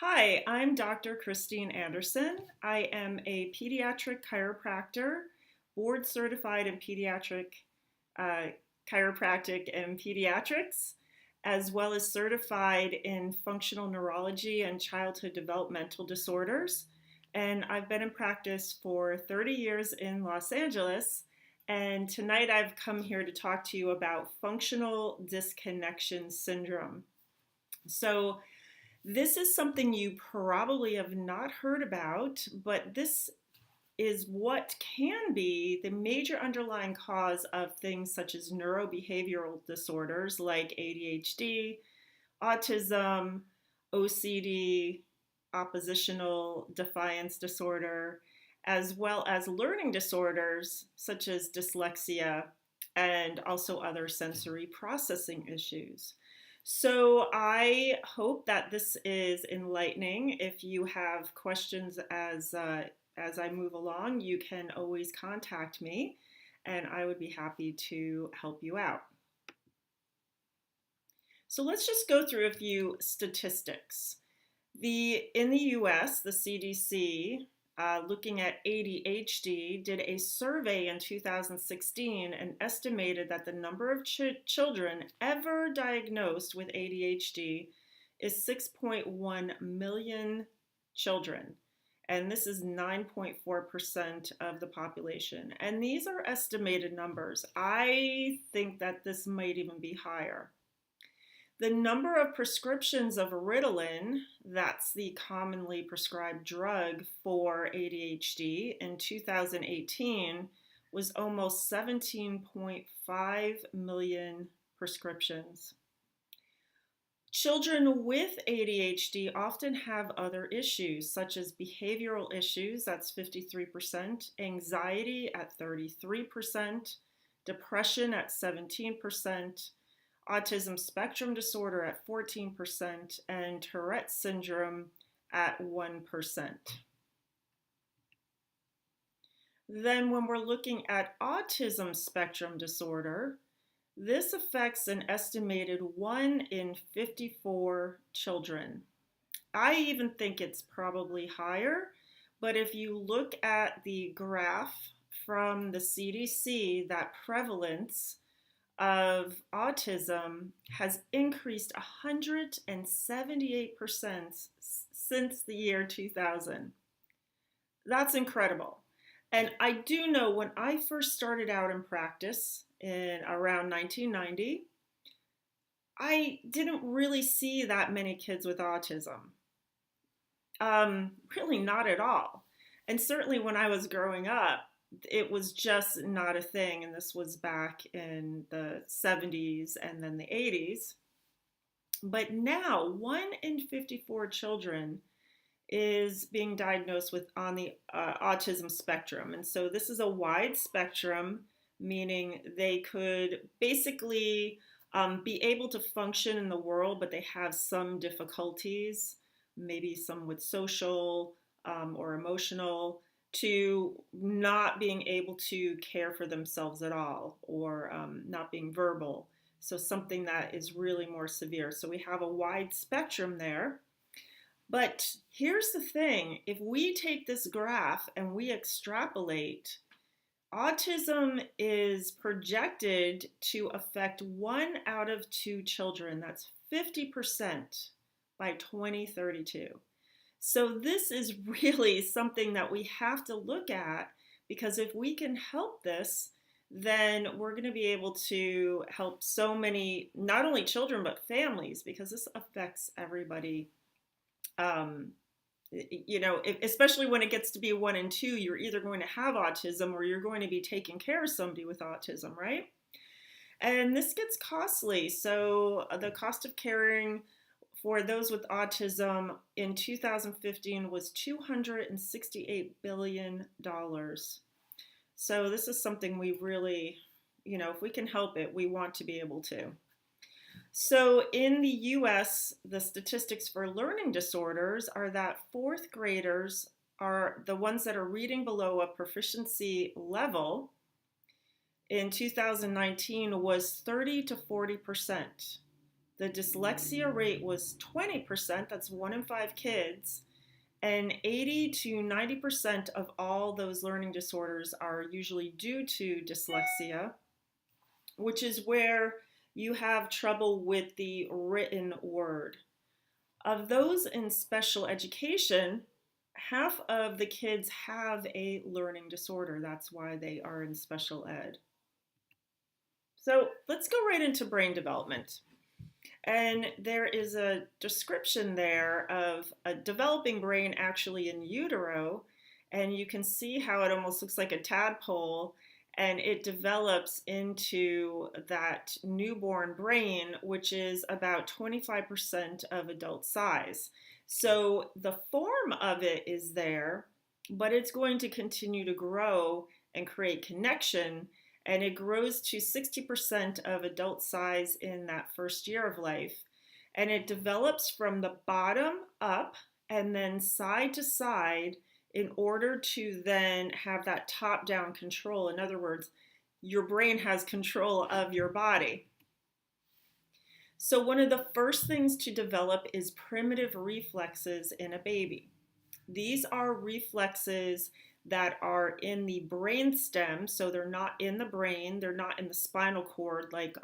Hi, I'm Dr. Christine Anderson. I am a pediatric chiropractor, board certified in pediatric uh, chiropractic and pediatrics, as well as certified in functional neurology and childhood developmental disorders. And I've been in practice for 30 years in Los Angeles. And tonight I've come here to talk to you about functional disconnection syndrome. So, this is something you probably have not heard about, but this is what can be the major underlying cause of things such as neurobehavioral disorders like ADHD, autism, OCD, oppositional defiance disorder, as well as learning disorders such as dyslexia and also other sensory processing issues. So I hope that this is enlightening. If you have questions as I move along, you can always contact me, and I would be happy to help you out. So let's just go through a few statistics. In the US, the CDC, looking at ADHD, did a survey in 2016 and estimated that the number of children ever diagnosed with ADHD is 6.1 million children. And this is 9.4% of the population. And these are estimated numbers. I think that this might even be higher. The number of prescriptions of Ritalin, that's the commonly prescribed drug for ADHD, in 2018 was almost 17.5 million prescriptions. Children with ADHD often have other issues, such as behavioral issues, that's 53%, anxiety at 33%, depression at 17%, autism spectrum disorder at 14%, and Tourette syndrome at 1%. Then when we're looking at autism spectrum disorder, this affects an estimated 1 in 54 children. I even think it's probably higher, but if you look at the graph from the CDC, that prevalence of autism has increased 178% since the year 2000. That's incredible. And I do know when I first started out in practice in around 1990, I didn't really see that many kids with autism. Really not at all. And certainly when I was growing up, it was just not a thing. And this was back in the 70s and then the 80s. But now 1 in 54 children is being diagnosed with on the autism spectrum. And so this is a wide spectrum, meaning they could basically be able to function in the world, but they have some difficulties, maybe some with social or emotional, to not being able to care for themselves at all, or not being verbal. So something that is really more severe. So we have a wide spectrum there. But here's the thing, if we take this graph and we extrapolate, autism is projected to affect 1 out of 2 children. That's 50% by 2032. So this is really something that we have to look at, because if we can help this, then we're going to be able to help so many, not only children, but families, because this affects everybody. Especially when it gets to be 1 and 2, you're either going to have autism or you're going to be taking care of somebody with autism, right? And this gets costly. So the cost of caring for those with autism in 2015 was $268 billion. So this is something we really, if we can help it, we want to be able to. So in the US, the statistics for learning disorders are that 4th graders are the ones that are reading below a proficiency level in 2019 was 30 to 40%. the dyslexia rate was 20%, that's 1 in 5 kids, and 80 to 90% of all those learning disorders are usually due to dyslexia, which is where you have trouble with the written word. Of those in special education, half of the kids have a learning disorder. That's why they are in special ed. So let's go right into brain development. And there is a description there of a developing brain actually in utero. And you can see how it almost looks like a tadpole, and it develops into that newborn brain, which is about 25% of adult size. So the form of it is there, but it's going to continue to grow and create connection, and it grows to 60% of adult size in that first year of life. And it develops from the bottom up and then side to side in order to then have that top-down control. In other words, your brain has control of your body. So one of the first things to develop is primitive reflexes in a baby. These are reflexes that are in the brain stem, so they're not in the brain, they're not in the spinal cord like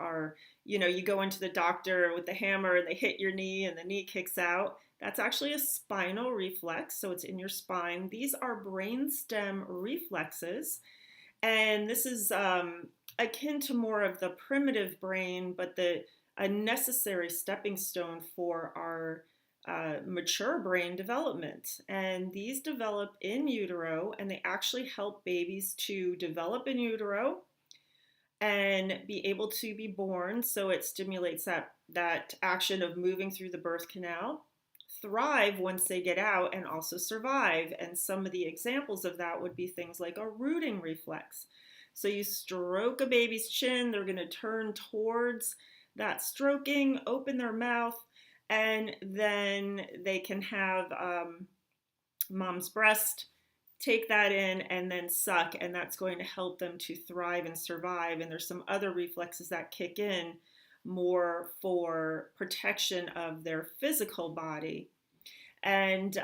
you go into the doctor with the hammer and they hit your knee and the knee kicks out. That's actually a spinal reflex, so it's in your spine. These are brainstem reflexes, and this is akin to more of the primitive brain, but a necessary stepping stone for our mature brain development. And these develop in utero, and they actually help babies to develop in utero and be able to be born. So it stimulates that action of moving through the birth canal, thrive once they get out, and also survive. And some of the examples of that would be things like a rooting reflex. So you stroke a baby's chin, they're going to turn towards that stroking, open their mouth, and then they can have mom's breast, take that in, and then suck, and that's going to help them to thrive and survive. And there's some other reflexes that kick in more for protection of their physical body. And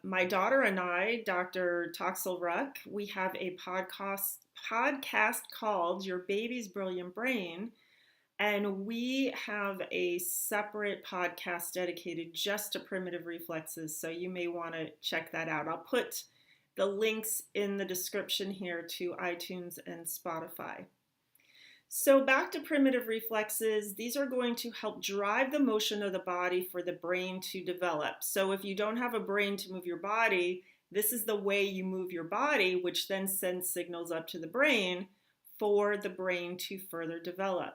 my daughter and I, Dr. Toxel Ruck, we have a podcast called Your Baby's Brilliant Brain. And we have a separate podcast dedicated just to primitive reflexes, so you may want to check that out. I'll put the links in the description here to iTunes and Spotify. So back to primitive reflexes, these are going to help drive the motion of the body for the brain to develop. So if you don't have a brain to move your body, this is the way you move your body, which then sends signals up to the brain for the brain to further develop.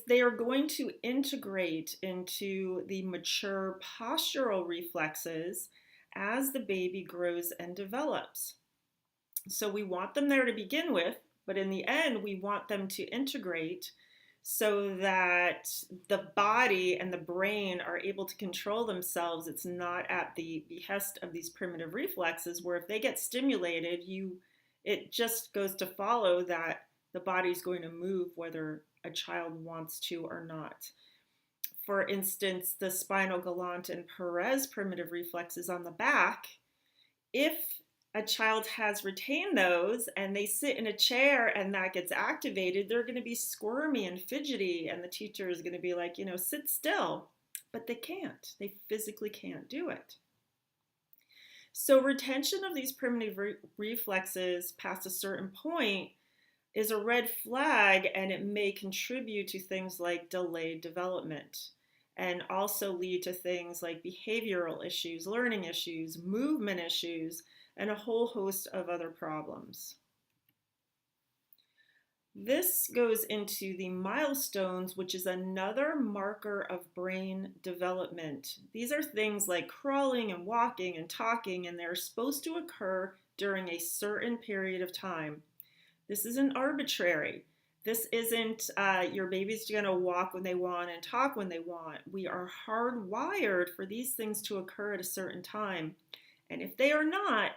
They are going to integrate into the mature postural reflexes as the baby grows and develops. So we want them there to begin with, but in the end, we want them to integrate so that the body and the brain are able to control themselves. It's not at the behest of these primitive reflexes, where if they get stimulated, it just goes to follow that the body's going to move whether a child wants to or not. For instance, the spinal galant and Perez primitive reflexes on the back, if a child has retained those and they sit in a chair and that gets activated, they're going to be squirmy and fidgety, and the teacher is going to be like, sit still. But they can't. They physically can't do it. So retention of these primitive reflexes past a certain point is a red flag, and it may contribute to things like delayed development, and also lead to things like behavioral issues, learning issues, movement issues, and a whole host of other problems. This goes into the milestones, which is another marker of brain development. These are things like crawling and walking and talking, and they're supposed to occur during a certain period of time. This isn't arbitrary. This isn't your baby's going to walk when they want and talk when they want. We are hardwired for these things to occur at a certain time. And if they are not,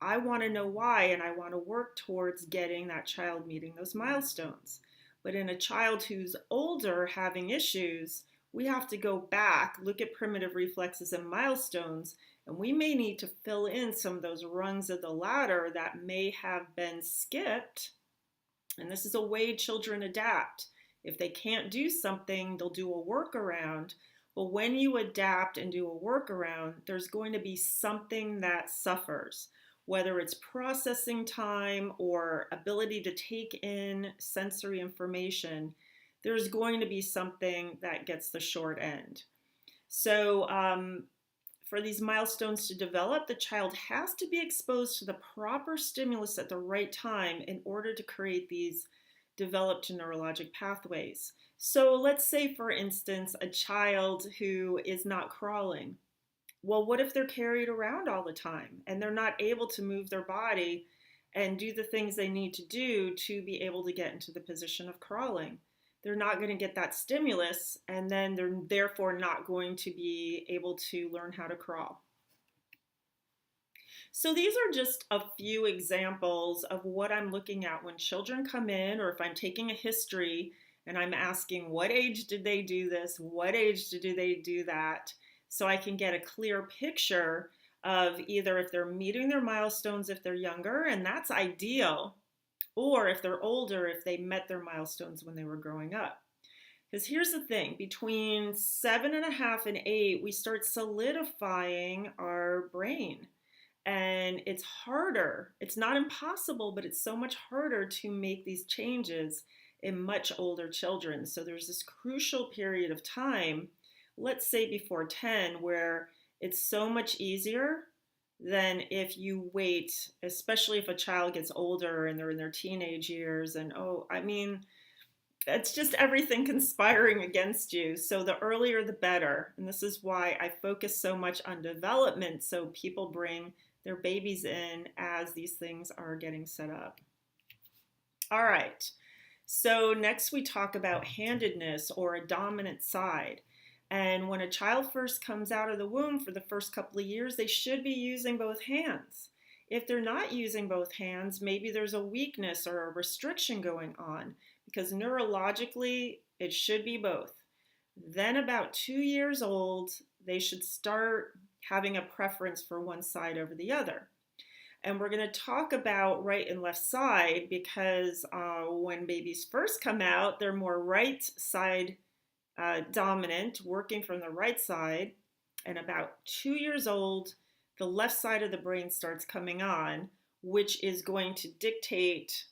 I want to know why, and I want to work towards getting that child meeting those milestones. But in a child who's older having issues, we have to go back, look at primitive reflexes and milestones, and we may need to fill in some of those rungs of the ladder that may have been skipped. And this is a way children adapt. If they can't do something, they'll do a workaround. But when you adapt and do a workaround, there's going to be something that suffers, whether it's processing time or ability to take in sensory information. There's going to be something that gets the short end. So for these milestones to develop, the child has to be exposed to the proper stimulus at the right time in order to create these developed neurologic pathways. So let's say, for instance, a child who is not crawling. Well, what if they're carried around all the time and they're not able to move their body and do the things they need to do to be able to get into the position of crawling? They're not going to get that stimulus, and then they're therefore not going to be able to learn how to crawl. So these are just a few examples of what I'm looking at when children come in, or if I'm taking a history and I'm asking what age did they do this, what age did they do that, so I can get a clear picture of either if they're meeting their milestones if they're younger, and that's ideal, or if they're older, if they met their milestones when they were growing up. Because here's the thing, between 7.5 and 8, we start solidifying our brain. And it's harder, it's not impossible, but it's so much harder to make these changes in much older children. So there's this crucial period of time, let's say before 10, where it's so much easier than if you wait, especially if a child gets older and they're in their teenage years and it's just everything conspiring against you. So the earlier the better. And this is why I focus so much on development, so people bring their babies in as these things are getting set up. All right, so next we talk about handedness, or a dominant side. And when a child first comes out of the womb, for the first couple of years, they should be using both hands. If they're not using both hands, maybe there's a weakness or a restriction going on, because neurologically, it should be both. Then about 2 years old, they should start having a preference for one side over the other. And we're going to talk about right and left side because when babies first come out, they're more right side dominant, working from the right side, and about 2 years old, the left side of the brain starts coming on, which is going to dictate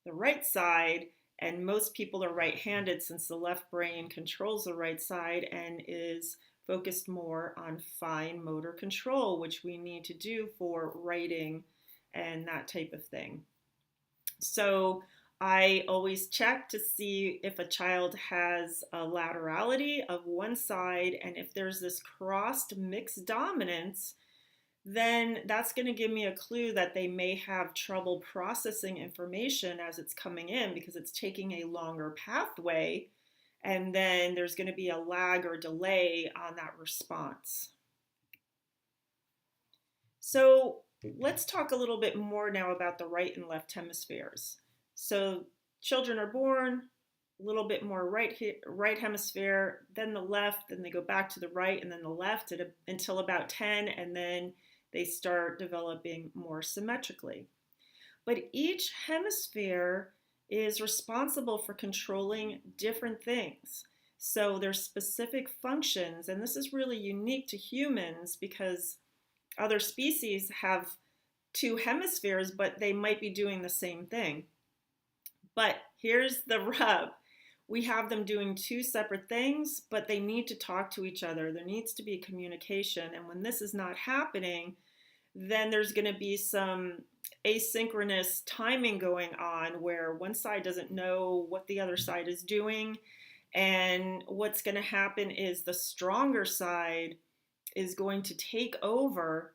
the right side, and most people are right-handed since the left brain controls the right side and is focused more on fine motor control, which we need to do for writing and that type of thing. So I always check to see if a child has a laterality of one side, and if there's this crossed mixed dominance, then that's going to give me a clue that they may have trouble processing information as it's coming in because it's taking a longer pathway, and then there's going to be a lag or delay on that response. So let's talk a little bit more now about the right and left hemispheres. So children are born, a little bit more right hemisphere, then the left, then they go back to the right and then the left until about 10, and then they start developing more symmetrically. But each hemisphere is responsible for controlling different things. So there's specific functions, and this is really unique to humans because other species have 2 hemispheres, but they might be doing the same thing. But here's the rub. We have them doing 2 separate things, but they need to talk to each other. There needs to be communication. And when this is not happening, then there's going to be some asynchronous timing going on where one side doesn't know what the other side is doing. And what's going to happen is the stronger side is going to take over,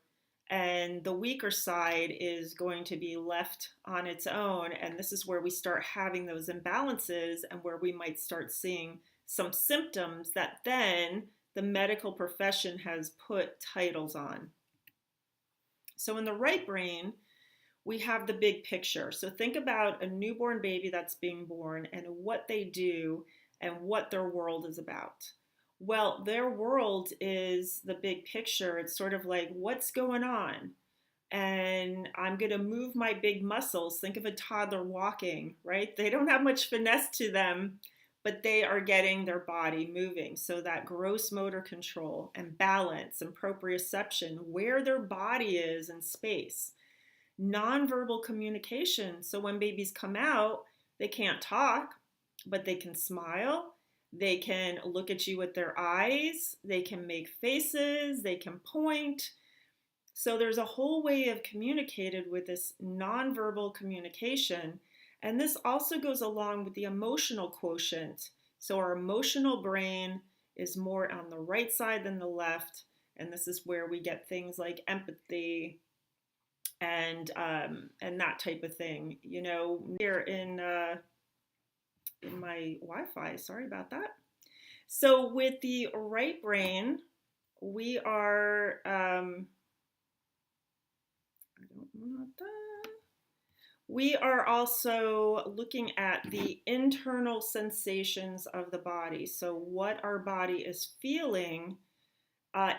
and the weaker side is going to be left on its own. And this is where we start having those imbalances and where we might start seeing some symptoms that then the medical profession has put titles on. So in the right brain, we have the big picture. So think about a newborn baby that's being born and what they do and what their world is about. Well, their world is the big picture. It's sort of like, what's going on? And I'm going to move my big muscles. Think of a toddler walking, right? They don't have much finesse to them, but they are getting their body moving. So that gross motor control and balance and proprioception, where their body is in space. Nonverbal communication. So when babies come out, they can't talk, but they can smile. They can look at you with their eyes. They can make faces. They can point. So there's a whole way of communicated with this nonverbal communication. And this also goes along with the emotional quotient. So our emotional brain is more on the right side than the left. And this is where we get things like empathy and that type of thing. You know, here in my Wi-Fi, sorry about that. So with the right brain, we are I don't want that. We are also looking at the internal sensations of the body. So what our body is feeling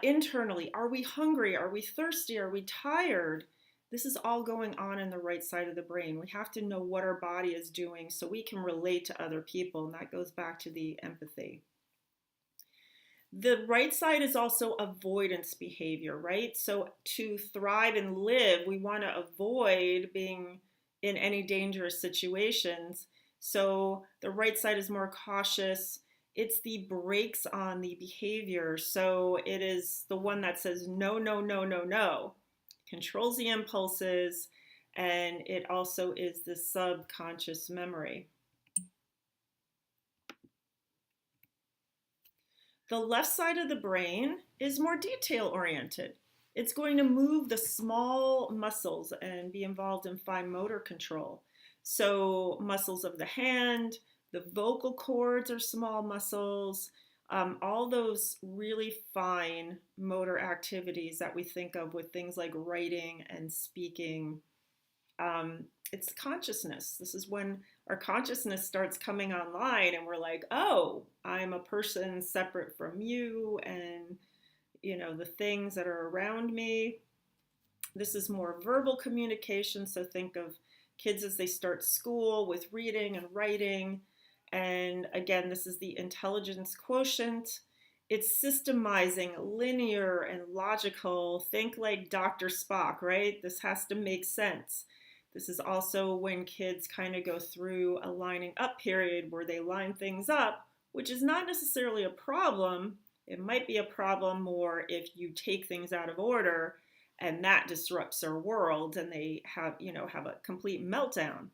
internally. Are we hungry? Are we thirsty? Are we tired? This is all going on in the right side of the brain. We have to know what our body is doing so we can relate to other people, and that goes back to the empathy. The right side is also avoidance behavior, right? So to thrive and live, we want to avoid being in any dangerous situations. So the right side is more cautious. It's the brakes on the behavior. So it is the one that says no, no, no, no, no, controls the impulses, and it also is the subconscious memory. The left side of the brain is more detail oriented. It's going to move the small muscles and be involved in fine motor control. So muscles of the hand, the vocal cords are small muscles, all those really fine motor activities that we think of with things like writing and speaking. It's consciousness. This is when our consciousness starts coming online and we're like, oh, I'm a person separate from you and, you know, the things that are around me. This is more verbal communication. So think of kids as they start school with reading and writing. And again, this is the intelligence quotient. It's systemizing, linear and logical. Think like Dr. Spock, right? This has to make sense. This is also when kids kind of go through a lining up period where they line things up, which is not necessarily a problem. It might be a problem more if you take things out of order and that disrupts their world and they have, you know, have a complete meltdown.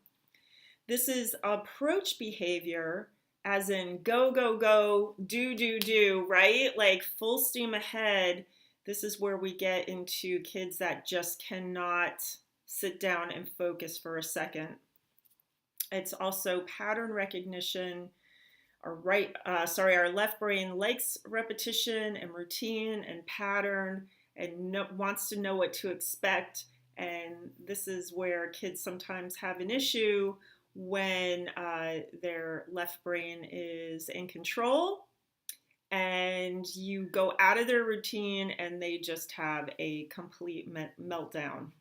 This is approach behavior, as in go, go, go, do, do, do, right? Like full steam ahead. This is where we get into kids that just cannot sit down and focus for a second. It's also pattern recognition. Our left brain likes repetition and routine and pattern and wants to know what to expect. And this is where kids sometimes have an issue when their left brain is in control and you go out of their routine and they just have a complete meltdown.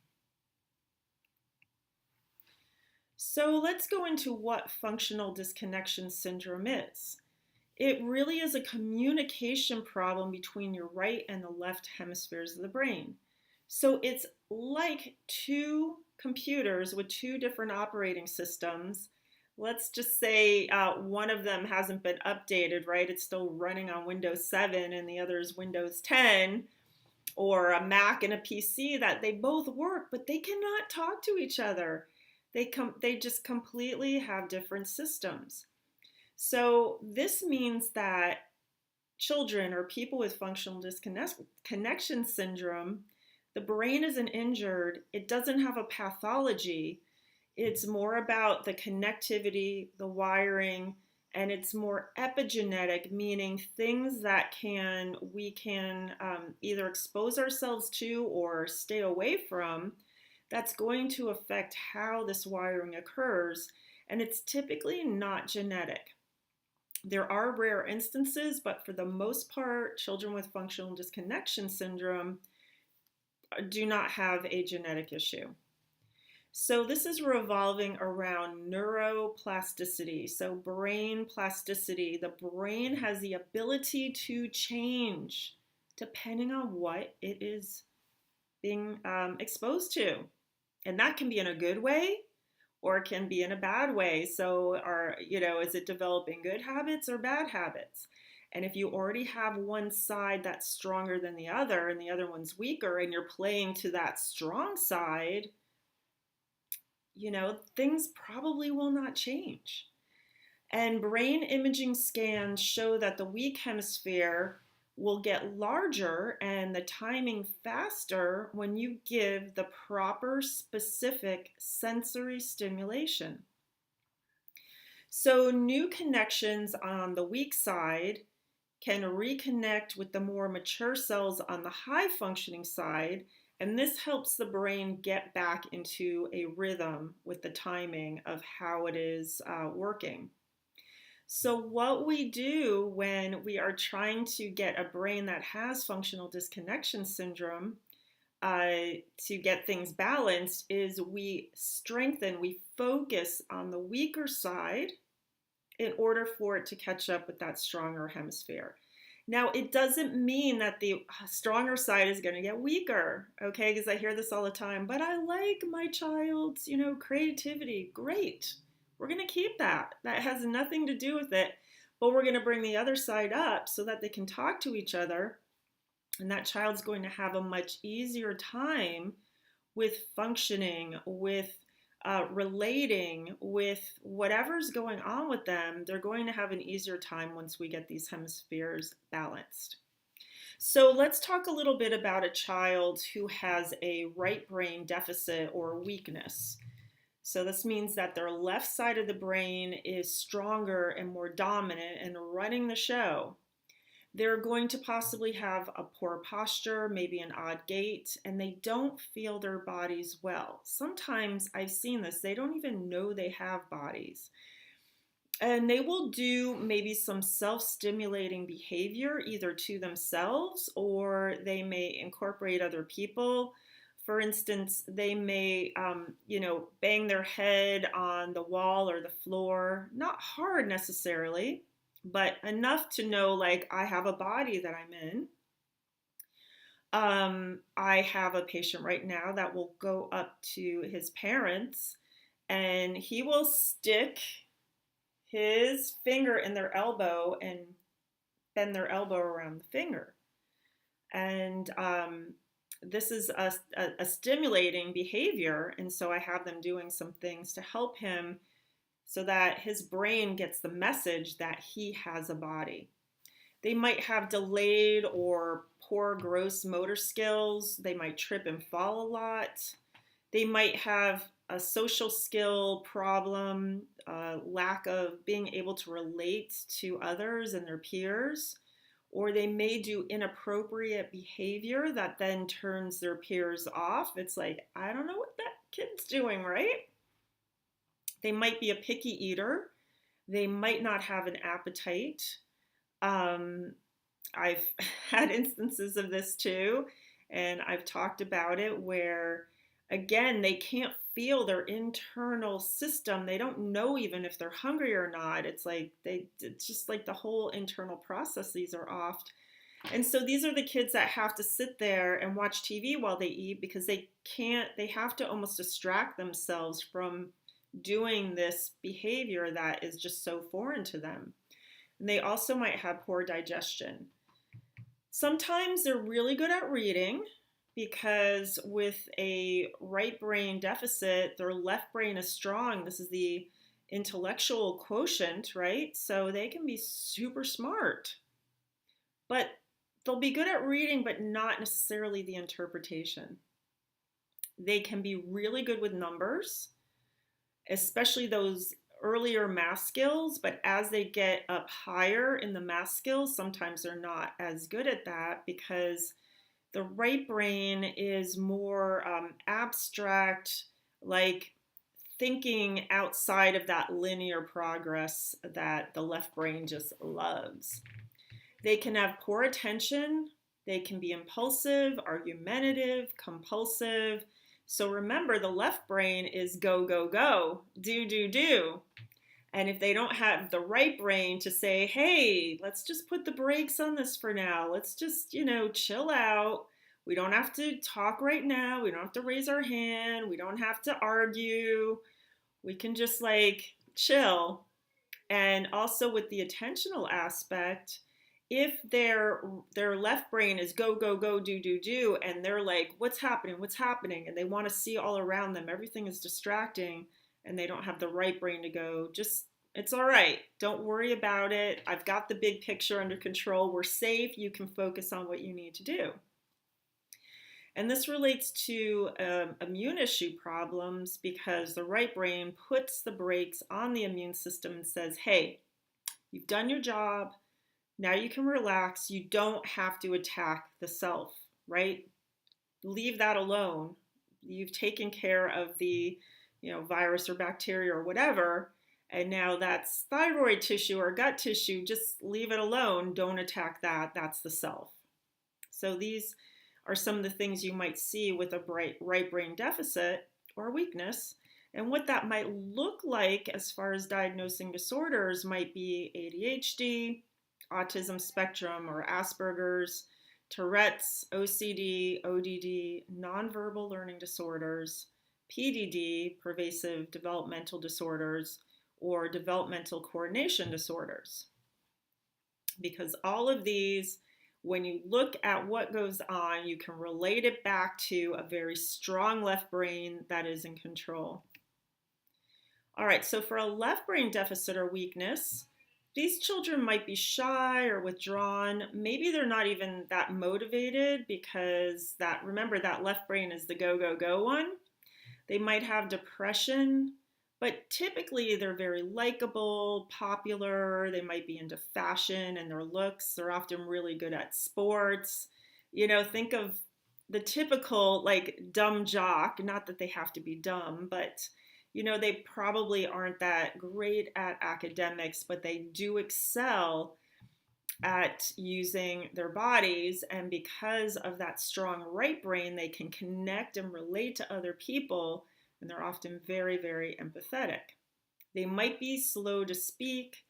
So let's go into what functional disconnection syndrome is. It really is a communication problem between your right and the left hemispheres of the brain. So it's like two computers with two different operating systems. Let's just say one of them hasn't been updated, right? It's still running on Windows 7 and the other is Windows 10, or a Mac and a PC, that they both work, but they cannot talk to each other. They just completely have different systems. So this means that children or people with functional disconnection syndrome, the brain isn't injured. It doesn't have a pathology. It's more about the connectivity, the wiring, and it's more epigenetic, meaning things that we can either expose ourselves to or stay away from. That's going to affect how this wiring occurs, and it's typically not genetic. There are rare instances, but for the most part, children with functional disconnection syndrome do not have a genetic issue. So this is revolving around neuroplasticity. So brain plasticity. The brain has the ability to change depending on what it is being exposed to. And that can be in a good way or it can be in a bad way. So is it developing good habits or bad habits? And if you already have one side that's stronger than the other and the other one's weaker and you're playing to that strong side, things probably will not change. And brain imaging scans show that the weak hemisphere will get larger and the timing faster when you give the proper specific sensory stimulation. So new connections on the weak side can reconnect with the more mature cells on the high functioning side, and this helps the brain get back into a rhythm with the timing of how it is working. So what we do when we are trying to get a brain that has functional disconnection syndrome to get things balanced is we focus on the weaker side in order for it to catch up with that stronger hemisphere. Now, it doesn't mean that the stronger side is going to get weaker, okay? Because I hear this all the time, but I like my child's, creativity. Great. We're going to keep that. That has nothing to do with it, but we're going to bring the other side up so that they can talk to each other, and that child's going to have a much easier time with functioning, with relating, with whatever's going on with them. They're going to have an easier time once we get these hemispheres balanced. So let's talk a little bit about a child who has a right brain deficit or weakness. So this means that their left side of the brain is stronger and more dominant and running the show. They're going to possibly have a poor posture, maybe an odd gait, and they don't feel their bodies well. Sometimes I've seen this, they don't even know they have bodies. And they will do maybe some self-stimulating behavior either to themselves or they may incorporate other people. For instance, they may, bang their head on the wall or the floor, not hard necessarily, but enough to know, like, I have a body that I'm in. I have a patient right now that will go up to his parents and he will stick his finger in their elbow and bend their elbow around the finger. And this is a stimulating behavior. And so I have them doing some things to help him so that his brain gets the message that he has a body. They might have delayed or poor gross motor skills. They might trip and fall a lot. They might have a social skill problem, lack of being able to relate to others and their peers, or they may do inappropriate behavior that then turns their peers off. It's like, I don't know what that kid's doing, right? They might be a picky eater. They might not have an appetite. I've had instances of this too, and I've talked about it where, again, they can't feel their internal system. They don't know even if they're hungry or not. It's just like the whole internal processes are off. And so these are the kids that have to sit there and watch TV while they eat because they have to almost distract themselves from doing this behavior that is just so foreign to them. And they also might have poor digestion. Sometimes they're really good at reading because with a right brain deficit, their left brain is strong. This is the intellectual quotient, right? So they can be super smart, but they'll be good at reading, but not necessarily the interpretation. They can be really good with numbers, especially those earlier math skills, but as they get up higher in the math skills, sometimes they're not as good at that because the right brain is more abstract, like thinking outside of that linear progress that the left brain just loves. They can have poor attention. They can be impulsive, argumentative, compulsive. So remember, the left brain is go, go, go, do, do, do. And if they don't have the right brain to say, hey, let's just put the brakes on this for now. Let's just, chill out. We don't have to talk right now. We don't have to raise our hand. We don't have to argue. We can just chill. And also with the attentional aspect, if their left brain is go, go, go, do, do, do, and they're like, what's happening, and they want to see all around them, everything is distracting, and they don't have the right brain to go, just, it's all right, don't worry about it, I've got the big picture under control, we're safe, you can focus on what you need to do. And this relates to immune issue problems because the right brain puts the brakes on the immune system and says, hey, you've done your job, now you can relax. You don't have to attack the self, right? Leave that alone. You've taken care of the, virus or bacteria or whatever, and now that's thyroid tissue or gut tissue. Just leave it alone. Don't attack that. That's the self. So these are some of the things you might see with a right brain deficit or weakness. And what that might look like as far as diagnosing disorders might be ADHD, autism spectrum or Asperger's, Tourette's, OCD, ODD, nonverbal learning disorders, PDD, pervasive developmental disorders, or developmental coordination disorders. Because all of these, when you look at what goes on, you can relate it back to a very strong left brain that is in control. All right, so for a left brain deficit or weakness, these children might be shy or withdrawn. Maybe they're not even that motivated because remember that left brain is the go, go, go one. They might have depression, but typically they're very likable, popular. They might be into fashion and their looks. They're often really good at sports. Think of the typical dumb jock, not that they have to be dumb, but they probably aren't that great at academics, but they do excel at using their bodies. And because of that strong right brain, they can connect and relate to other people. And they're often very, very empathetic. They might be slow to speak.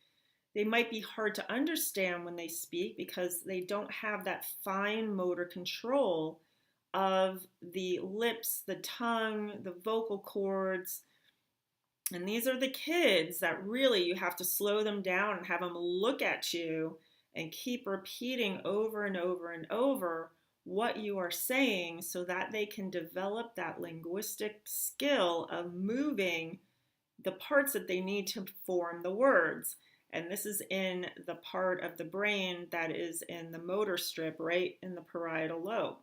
They might be hard to understand when they speak because they don't have that fine motor control of the lips, the tongue, the vocal cords. And these are the kids that really you have to slow them down and have them look at you and keep repeating over and over and over what you are saying so that they can develop that linguistic skill of moving the parts that they need to form the words. And this is in the part of the brain that is in the motor strip, right in the parietal lobe.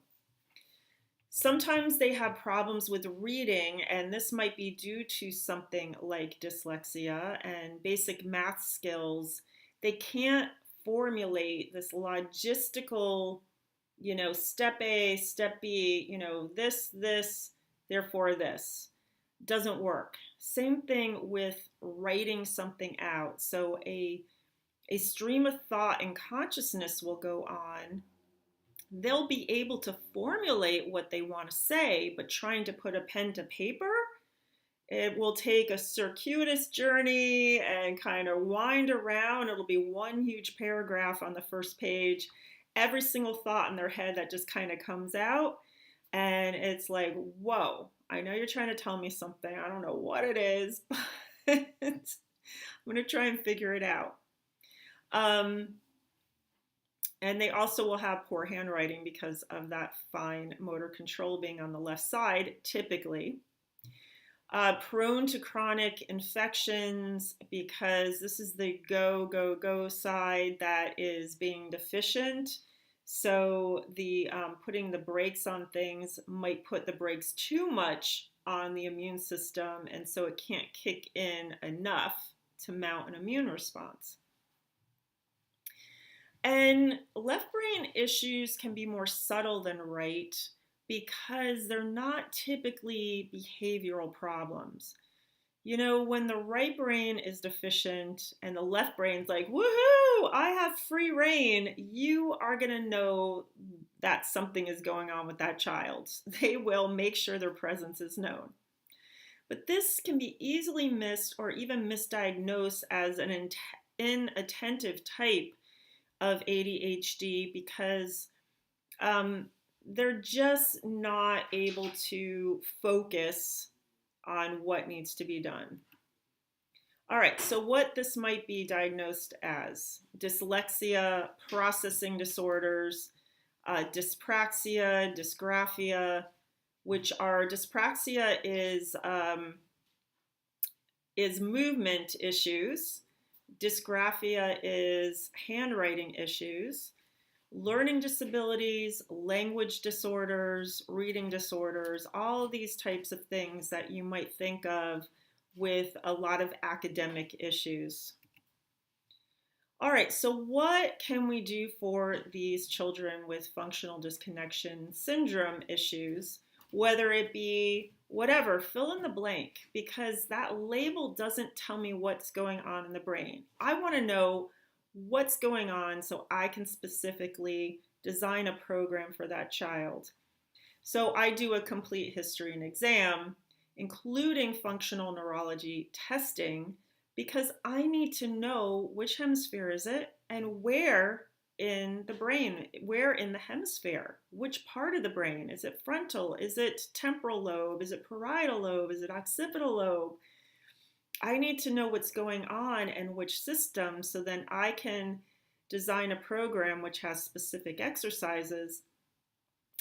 Sometimes they have problems with reading, and this might be due to something like dyslexia and basic math skills. They can't formulate this logistical, step A, step B, this, therefore this. Doesn't work. Same thing with writing something out. So a stream of thought and consciousness will go on. They'll be able to formulate what they want to say, but trying to put a pen to paper, it will take a circuitous journey and kind of wind around. It'll be one huge paragraph on the first page, every single thought in their head that just kind of comes out. And it's like, whoa, I know you're trying to tell me something. I don't know what it is, but I'm going to try and figure it out. And they also will have poor handwriting because of that fine motor control being on the left side, typically. Prone to chronic infections because this is the go, go, go side that is being deficient. So the putting the brakes on things might put the brakes too much on the immune system, and so it can't kick in enough to mount an immune response. And left brain issues can be more subtle than right because they're not typically behavioral problems. When the right brain is deficient and the left brain's like, woohoo, I have free reign, you are going to know that something is going on with that child. They will make sure their presence is known. But this can be easily missed or even misdiagnosed as an inattentive type of ADHD because they're just not able to focus on what needs to be done. All right, so what this might be diagnosed as: dyslexia, processing disorders, dyspraxia, dysgraphia, which are dyspraxia is movement issues, dysgraphia is handwriting issues, learning disabilities, language disorders, reading disorders, all these types of things that you might think of with a lot of academic issues. All right, so what can we do for these children with functional disconnection syndrome issues, whether it be whatever, fill in the blank, because that label doesn't tell me what's going on in the brain. I want to know what's going on so I can specifically design a program for that child. So I do a complete history and exam, including functional neurology testing, because I need to know which hemisphere is it and where in the brain, where in the hemisphere, which part of the brain. Is it frontal? Is it temporal lobe? Is it parietal lobe? Is it occipital lobe? I need to know what's going on and which system, so then I can design a program which has specific exercises,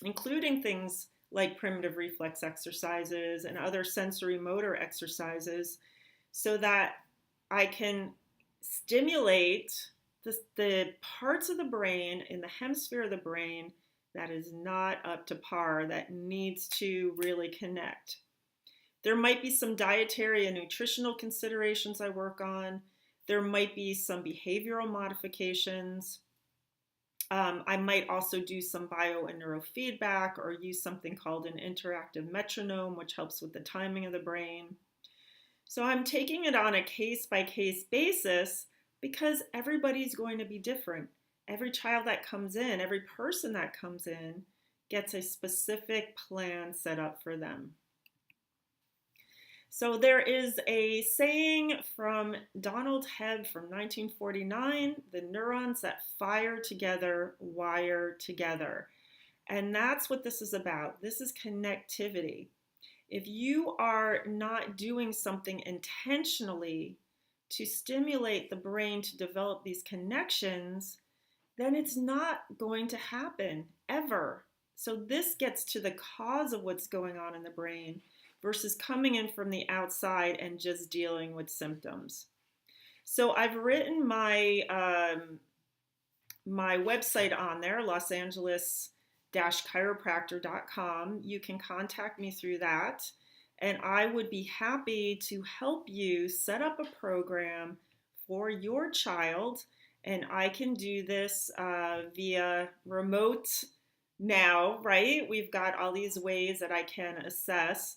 including things like primitive reflex exercises and other sensory motor exercises, so that I can stimulate the parts of the brain in the hemisphere of the brain that is not up to par, that needs to really connect. There might be some dietary and nutritional considerations I work on. There might be some behavioral modifications. I might also do some bio and neurofeedback or use something called an interactive metronome, which helps with the timing of the brain. So I'm taking it on a case-by-case basis because everybody's going to be different. Every child that comes in, every person that comes in gets a specific plan set up for them. So there is a saying from Donald Hebb from 1949, the neurons that fire together wire together. And that's what this is about. This is connectivity. If you are not doing something intentionally to stimulate the brain to develop these connections, then it's not going to happen ever. So this gets to the cause of what's going on in the brain versus coming in from the outside and just dealing with symptoms. So I've written my my website on there, Los Angeles chiropractor.com. You can contact me through that, and I would be happy to help you set up a program for your child. And I can do this via remote now, right? We've got all these ways that I can assess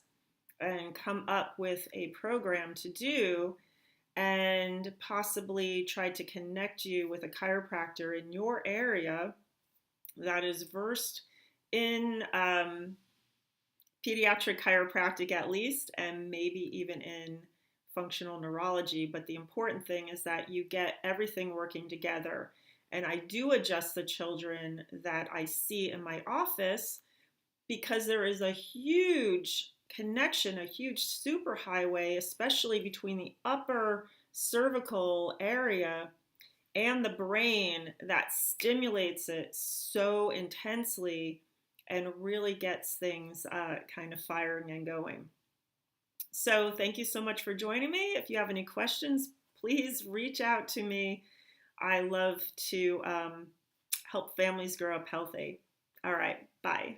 and come up with a program to do, and possibly try to connect you with a chiropractor in your area that is versed in pediatric chiropractic at least, and maybe even in functional neurology. But the important thing is that you get everything working together. And I do adjust the children that I see in my office because there is a huge connection, a huge superhighway, especially between the upper cervical area and the brain, that stimulates it so intensely and really gets things kind of firing and going. So thank you so much for joining me. If you have any questions, please reach out to me. I love to help families grow up healthy. All right, bye.